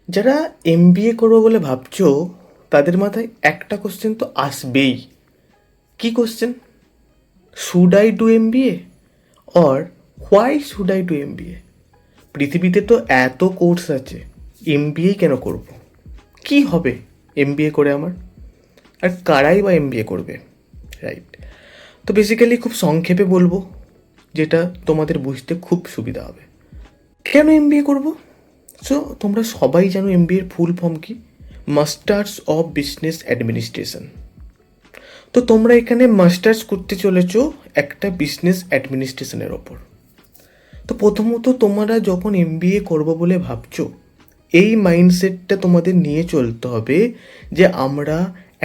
যারা এমবিএ করবো বলে ভাবছো তাদের মাথায় একটা কোশ্চেন তো আসবেই। কি question? Should I do MBA or why should I do MBA? পৃথিবীতে তো এত কোর্স আছে, এমবিএ কেন করব? কি হবে এমবিএ করে আমার? আর কারাই বা এমবিএ করবে, রাইট? তো বেসিক্যালি খুব সংক্ষেপে বলবো, যেটা তোমাদের বুঝতে খুব সুবিধা হবে। কেন এমবিএ করব? সো তোমরা সবাই জানো এমবিএর ফুল ফর্ম কি? Masters of business administration. তো তোমরা এখানে মাস্টার্স করতে চলেছো একটা বিজনেস অ্যাডমিনিস্ট্রেশনের ওপর। তো প্রথমত তোমরা যখন এমবিএ করবো বলে ভাবছো, এই মাইন্ডসেটটা তোমাদের নিয়ে চলতে হবে যে আমরা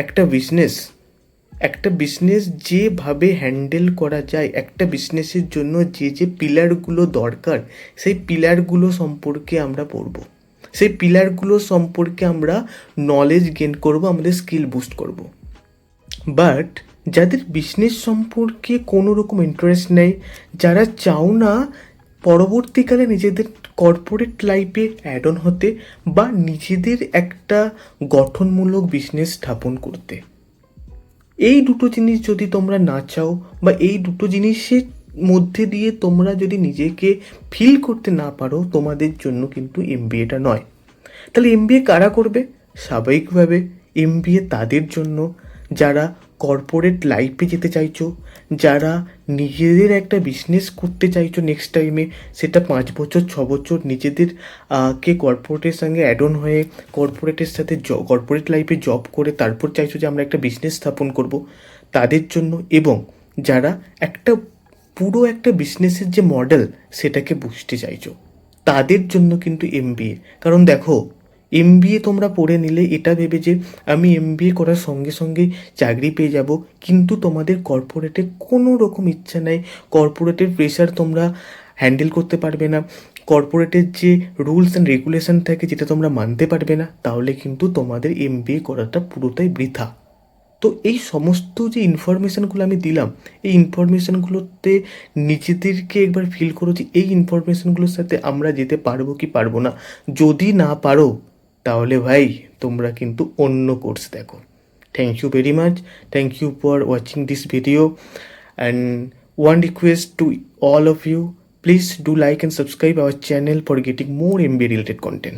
একটা বিজনেস যেভাবে হ্যান্ডেল করা যায়, একটা বিজনেসের জন্য যে যে পিলারগুলো দরকার, সেই পিলারগুলো সম্পর্কে আমরা পড়বো। সেই পিলারগুলো সম্পর্কে আমরা নলেজ গেন করব, আমাদের স্কিল বুস্ট করব। বাট যাদের বিজনেস সম্পর্কে কোনো রকম ইন্টারেস্ট নেই, যারা চাও না পরবর্তীকালে নিজেদের কর্পোরেট লাইফে অ্যাড অন হতে বা নিজেদের একটা গঠনমূলক বিজনেস স্থাপন করতে, এই দুটো জিনিস যদি তোমরা না চাও বা এই দুটো জিনিসের মধ্যে দিয়ে তোমরা যদি নিজেকে ফিল করতে না পারো, তোমাদের জন্য কিন্তু এমবিএটা নয়। তাহলে এমবিএ কারা করবে? স্বাভাবিকভাবে এমবিএ তাদের জন্য যারা কর্পোরেট লাইফে যেতে চাইছো, যারা নিজেদের একটা বিজনেস করতে চাইছো নেক্সট টাইমে, সেটা 5 বছর 6 বছর নিজেদের কে কর্পোরেটের সঙ্গে অ্যাড অন হয়ে কর্পোরেটের সাথে কর্পোরেট লাইফে জব করে তারপর চাইছো যে আমরা একটা বিজনেস স্থাপন করব, তাদের জন্য। এবং যারা একটা পুরো একটা বিজনেসের যে মডেল সেটাকে বুঝতে চাইছো, তাদের জন্য কিন্তু এমবিএ। কারণ দেখো, এমবিএ তোমরা পড়ে নিলে এটা ভেবে যে আমি এমবিএ করার সঙ্গে সঙ্গেই চাকরি পেয়ে যাব, কিন্তু তোমাদের কর্পোরেটে কোনো রকম ইচ্ছা নাই, কর্পোরেটের প্রেশার তোমরা হ্যান্ডেল করতে পারবে না, কর্পোরেটের যে রুলস অ্যান্ড রেগুলেশন থাকে যেটা তোমরা মানতে পারবে না, তাহলে কিন্তু তোমাদের এমবিএ করাটা পুরোটাই বৃথা। তো এই সমস্ত যে ইনফরমেশানগুলো আমি দিলাম, এই ইনফরমেশানগুলোতে নিজেদেরকে একবার ফিল করো যে এই ইনফরমেশানগুলোর সাথে আমরা যেতে পারবো কি পারবো না। যদি না পারো, তাহলে ভাই তোমরা কিন্তু অন্য কোর্স দেখো। Thank you very much. Thank you for watching this video, and one request to all of you, please do like and subscribe our channel for getting more MBA related content.